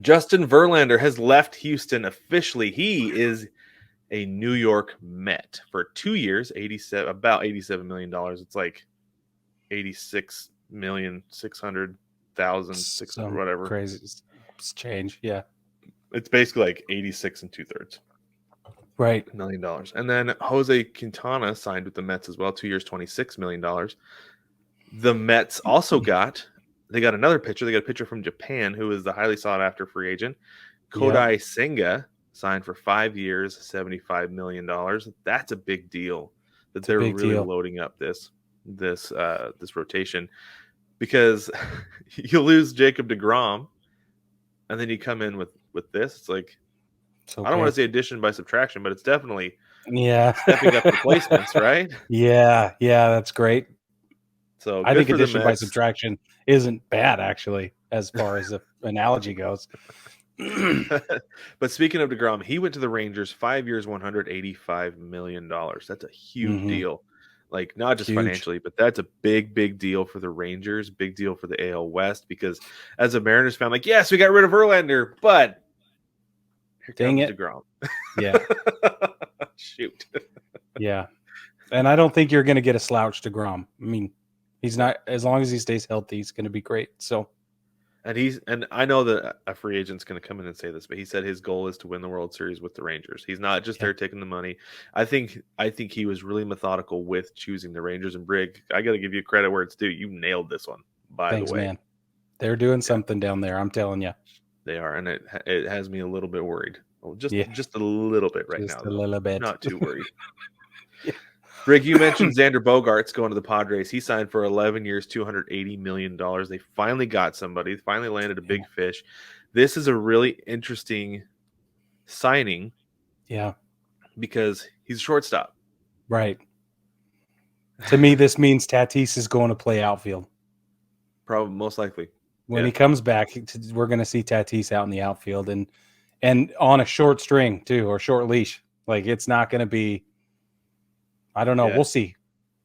Justin Verlander has left Houston officially. He is a New York Met for 2 years, about $87 million. It's like 86,600,600 Some whatever. crazy change. Yeah. It's basically like 86 and 2/3 Right. $1 million. And then Jose Quintana signed with the Mets as well, 2 years, $26 million. The Mets also got another pitcher. They got a pitcher from Japan who is the highly sought after free agent. Yep. Kodai Senga signed for 5 years, $75 million. That's a big deal that It's a they're big really deal. loading up this rotation, because you lose Jacob deGrom and then you come in with this. It's like, It's I don't want to okay. say addition by subtraction, but it's definitely Yeah. stepping up replacements, right? Yeah. Yeah. That's great. So I good think for the addition by Mets. subtraction isn't bad, actually, as far as the analogy goes. But speaking of DeGrom, he went to the Rangers, 5 years, $185 million. That's a huge Mm-hmm. deal. Like, not just Huge. financially, but that's a big, big deal for the Rangers, big deal for the AL West, because as a Mariners fan, like, yes, we got rid of Verlander, but here Dang comes it. DeGrom. Yeah. Shoot. Yeah. And I don't think you're going to get a slouch to Grom. I mean, he's not, as long as he stays healthy, he's going to be great. So, And I know that a free agent's going to come in and say this, but he said his goal is to win the World Series with the Rangers. He's not just yeah. there taking the money. I think he was really methodical with choosing the Rangers. And Brig, I got to give you credit where it's due. You nailed this one, by Thanks, the way. man. They're doing something down there. I'm telling you. They are, and it has me a little bit worried. Well, just a little bit right Just now, a though. little bit. Not too worried. Yeah. Brig, you mentioned Xander Bogaerts going to the Padres. He signed for 11 years, $280 million. They finally got somebody. They finally landed a big fish. This is a really interesting signing. Yeah. Because he's a shortstop. Right. To me, this means Tatis is going to play outfield. Probably, most likely. When he comes back, we're going to see Tatis out in the outfield and on a short string too, or short leash. Like, it's not going to be, I don't know. Yeah. We'll see.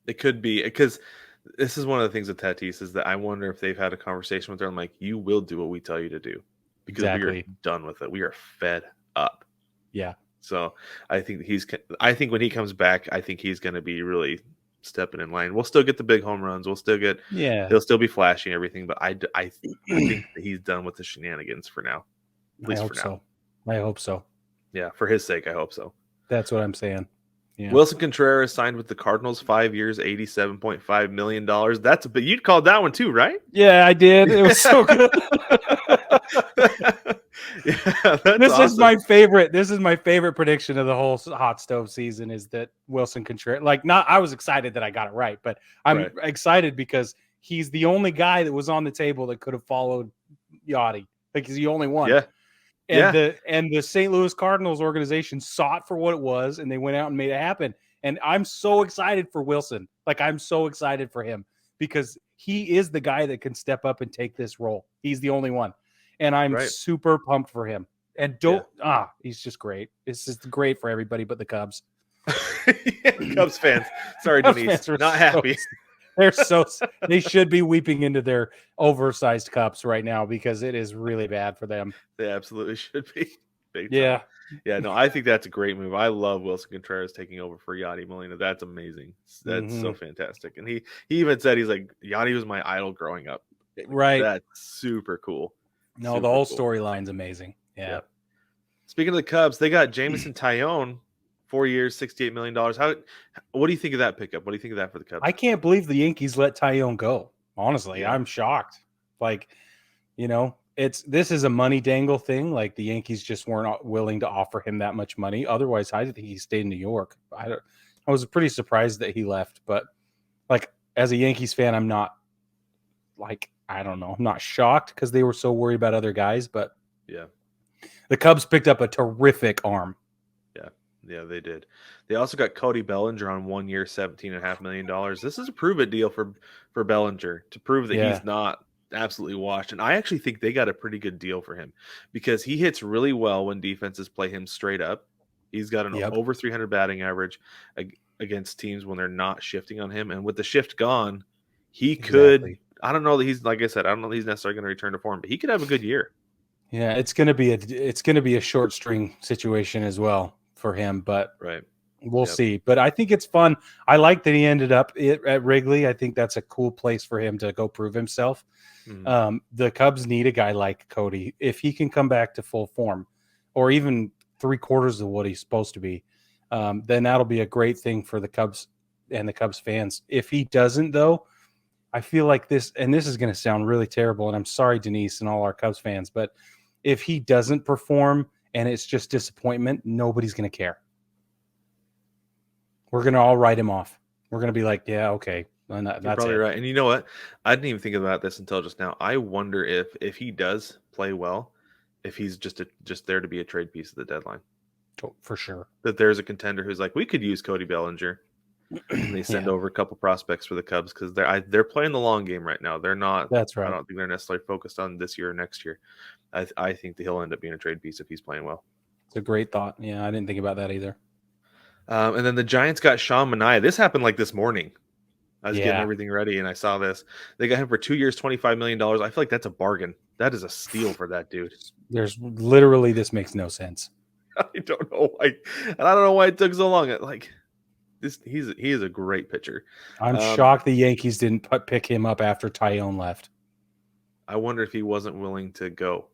It could be, because this is one of the things with Tatis is that I wonder if they've had a conversation with her. I'm like, you will do what we tell you to do, because we are done with it. We are fed up. Yeah. So I think when he comes back, I think he's going to be really stepping in line. We'll still get the big home runs. We'll still get, he'll still be flashing everything. But I think that he's done with the shenanigans for now. At least for now. I hope so. Yeah. For his sake, I hope so. That's what I'm saying. Yeah. Wilson Contreras signed with the Cardinals, 5 years, $87.5 million. But you'd called that one too, right? Yeah, I did. It was so good. This awesome. Is my favorite. This is my favorite prediction of the whole hot stove season, is that Wilson Contreras. I was excited that I got it right, but I'm excited because he's the only guy that was on the table that could have followed Yachty. Like, he's the only one. Yeah. And the St. Louis Cardinals organization saw it for what it was, and they went out and made it happen. And I'm so excited for Wilson. Like, I'm so excited for him because he is the guy that can step up and take this role. He's the only one. And I'm super pumped for him. And he's just great. This is great for everybody but the Cubs. Cubs fans. Sorry, Denise. Not happy. They should be weeping into their oversized cups right now because it is really bad for them. They absolutely should be. Big time. Yeah. Yeah, no, I think that's a great move. I love Wilson Contreras taking over for Yachty Molina. That's amazing. That's so fantastic. And he even said, he's like, Yachty was my idol growing up. Right. That's super cool. No, the whole storyline's amazing. Yeah. Speaking of the Cubs, they got Jameson Taillon, 4 years, $68 million. What do you think of that pickup? What do you think of that for the Cubs? I can't believe the Yankees let Taillon go. Honestly, I'm shocked. Like, this is a money dangle thing. Like, the Yankees just weren't willing to offer him that much money. Otherwise, I think he stayed in New York. I was pretty surprised that he left, but like, as a Yankees fan, I'm not like, I don't know. I'm not shocked because they were so worried about other guys, but the Cubs picked up a terrific arm. Yeah, they did. They also got Cody Bellinger on 1 year, $17.5 million. This is a prove-it deal for Bellinger to prove that he's not absolutely washed. And I actually think they got a pretty good deal for him because he hits really well when defenses play him straight up. He's got an over 300 batting average against teams when they're not shifting on him. And with the shift gone, he could – I don't know that he's – like I said, I don't know that he's necessarily going to return to form, but he could have a good year. Yeah, it's gonna be a short string situation as well for him, but Right. we'll see. But I think it's fun. I like that he ended up at Wrigley. I think that's a cool place for him to go prove himself. Mm-hmm. The Cubs need a guy like Cody. If he can come back to full form, or even 3/4 of what he's supposed to be, then that'll be a great thing for the Cubs and the Cubs fans. If he doesn't, though, I feel like this, and this is going to sound really terrible, and I'm sorry, Denise, and all our Cubs fans, but if he doesn't perform and it's just disappointment, nobody's going to care. We're going to all write him off. We're going to be like, yeah, okay. That's You're probably it. right. And you know what? I didn't even think about this until just now. I wonder if he does play well, if he's just there to be a trade piece at the deadline. Oh, for sure. That there's a contender who's like, we could use Cody Bellinger, and they send over a couple prospects for the Cubs because they're playing the long game right now. They're not. That's right. I don't think they're necessarily focused on this year or next year. I think that he'll end up being a trade piece if he's playing well. It's a great thought. Yeah, I didn't think about that either. And then the Giants got Sean Manaea. This happened like this morning. I was getting everything ready, and I saw this. They got him for 2 years, $25 million. I feel like that's a bargain. That is a steal for that dude. There's literally, this makes no sense. I don't know why, and I don't know why it took so long. Like this, he is a great pitcher. I'm shocked the Yankees didn't pick him up after Tyone left. I wonder if he wasn't willing to go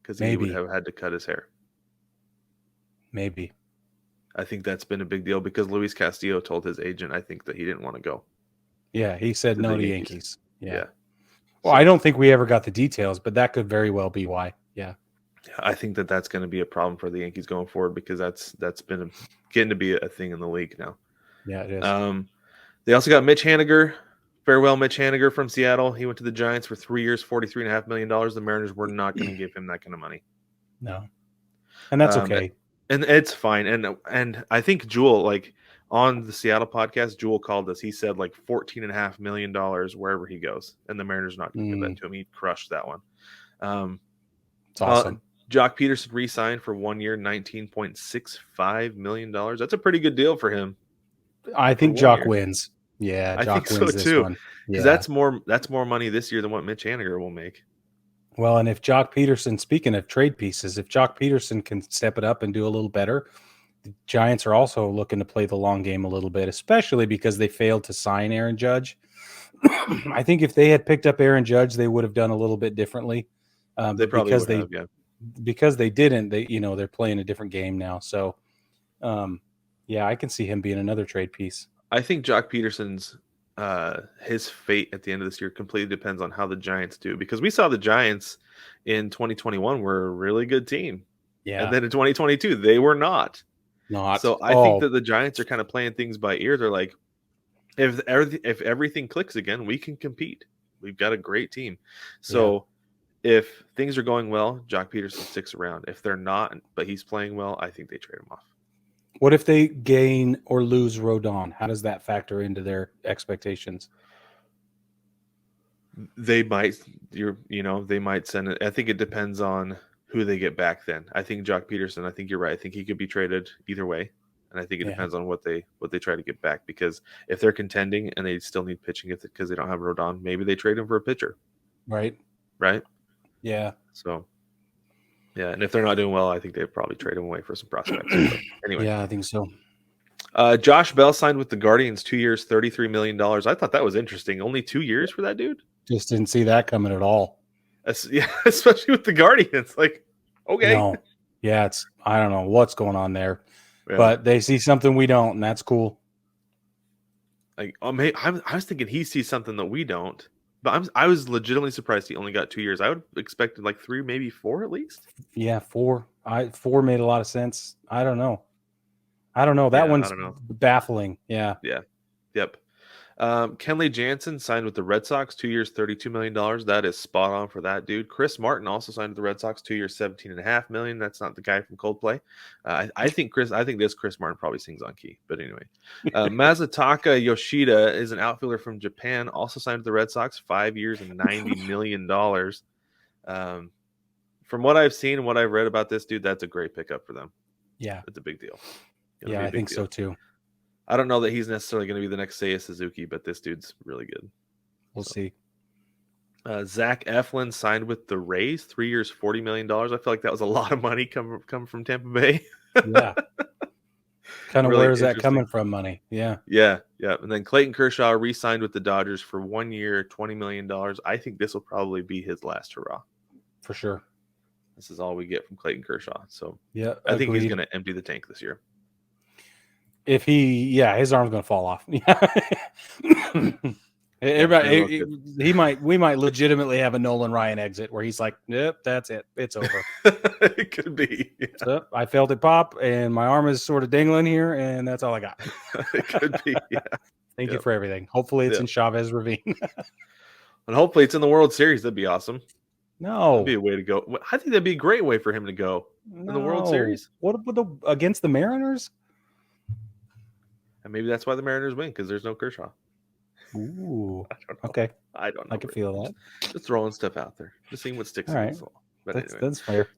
because he would have had to cut his hair. Maybe. I think that's been a big deal because Luis Castillo told his agent, I think, that he didn't want to go. Yeah, he said no to Yankees. Yeah. Well, I don't think we ever got the details, but that could very well be why. Yeah. I think that's going to be a problem for the Yankees going forward because that's been getting to be a thing in the league now. Yeah, it is. They also got Mitch Haniger. Farewell, Mitch Haniger from Seattle. He went to the Giants for 3 years, $43.5 million. The Mariners were not going to give him that kind of money. No. And that's okay. And it's fine. And I think Jewel, like on the Seattle podcast, Jewel called us. He said like $14.5 million wherever he goes. And the Mariners not going to give that to him. He crushed that one. It's awesome. Jock Peterson re-signed for 1 year, $19.65 million. That's a pretty good deal for him. I think Jock wins. Yeah, Jock wins this too. Because that's more money this year than what Mitch Haniger will make. Well, and if Jock Peterson, speaking of trade pieces, if Jock Peterson can step it up and do a little better, the Giants are also looking to play the long game a little bit, especially because they failed to sign Aaron Judge. I think if they had picked up Aaron Judge, they would have done a little bit differently. They probably would have, yeah. Because they didn't, they're playing a different game now. So, I can see him being another trade piece. I think Jock Peterson's his fate at the end of this year completely depends on how the Giants do, because we saw the Giants in 2021 were a really good team. Yeah. And then in 2022, they were not. So I think that the Giants are kind of playing things by ear. They're like, if everything clicks again, we can compete. We've got a great team. So if things are going well, Jock Peterson sticks around. If they're not, but he's playing well, I think they trade him off. What if they gain or lose Rodon? How does that factor into their expectations? They might, they might send it. I think it depends on who they get back then. I think Jock Peterson, I think you're right. I think he could be traded either way. And I think it depends on what they try to get back, because if they're contending and they still need pitching because they don't have Rodon, maybe they trade him for a pitcher. Right. Yeah. So, yeah, and if they're not doing well, I think they'd probably trade him away for some prospects. But anyway. Yeah, I think so. Josh Bell signed with the Guardians, 2 years, $33 million. I thought that was interesting. Only 2 years for that dude? Just didn't see that coming at all. Yeah, especially with the Guardians. Like, okay. No. Yeah, I don't know what's going on there. Yeah. But they see something we don't, and that's cool. Like, I was thinking he sees something that we don't. But I was legitimately surprised he only got 2 years. I would have expected like 3, maybe 4 at least. Yeah, 4. 4 made a lot of sense. I don't know. That one's baffling. Yeah. Yep. Kenley Jansen signed with the Red Sox, 2 years, $32 million. That is spot on for that dude. Chris Martin also signed with the Red Sox, 2 years, $17.5 million. That's not the guy from Coldplay. I think Chris Martin probably sings on key. But anyway, Masataka Yoshida is an outfielder from Japan, also signed with the Red Sox, 5 years and $90 million. From what I've seen and what I've read about this dude, that's a great pickup for them. Yeah, it's a big deal. I think so too. I don't know that he's necessarily going to be the next Seiya Suzuki, but this dude's really good. We'll see. Zach Eflin signed with the Rays, 3 years, $40 million. I feel like that was a lot of money coming from Tampa Bay. Yeah. Kind of Really where is that interesting. coming from? Money. Yeah. Yeah. And then Clayton Kershaw re-signed with the Dodgers for 1 year, $20 million. I think this will probably be his last hurrah. For sure. This is all we get from Clayton Kershaw. So yeah, I think he's agreed. going to empty the tank this year. If his arm's going to fall off. Everybody, we might legitimately have a Nolan Ryan exit where he's like, "Yep, that's it, it's over." It could be. Yeah. So, I felt it pop, and my arm is sort of dangling here, and that's all I got. It could be. Yeah. Thank you for everything. Hopefully, it's in Chavez Ravine, and hopefully it's in the World Series. That'd be awesome. No, that'd be a way to go. I think that'd be a great way for him to go in the World Series. What against the Mariners? And maybe that's why the Mariners win, because there's no Kershaw. Ooh, I don't know. Okay. I don't know. I can feel that. Just throwing stuff out there, just seeing what sticks in the soul. But that's fair.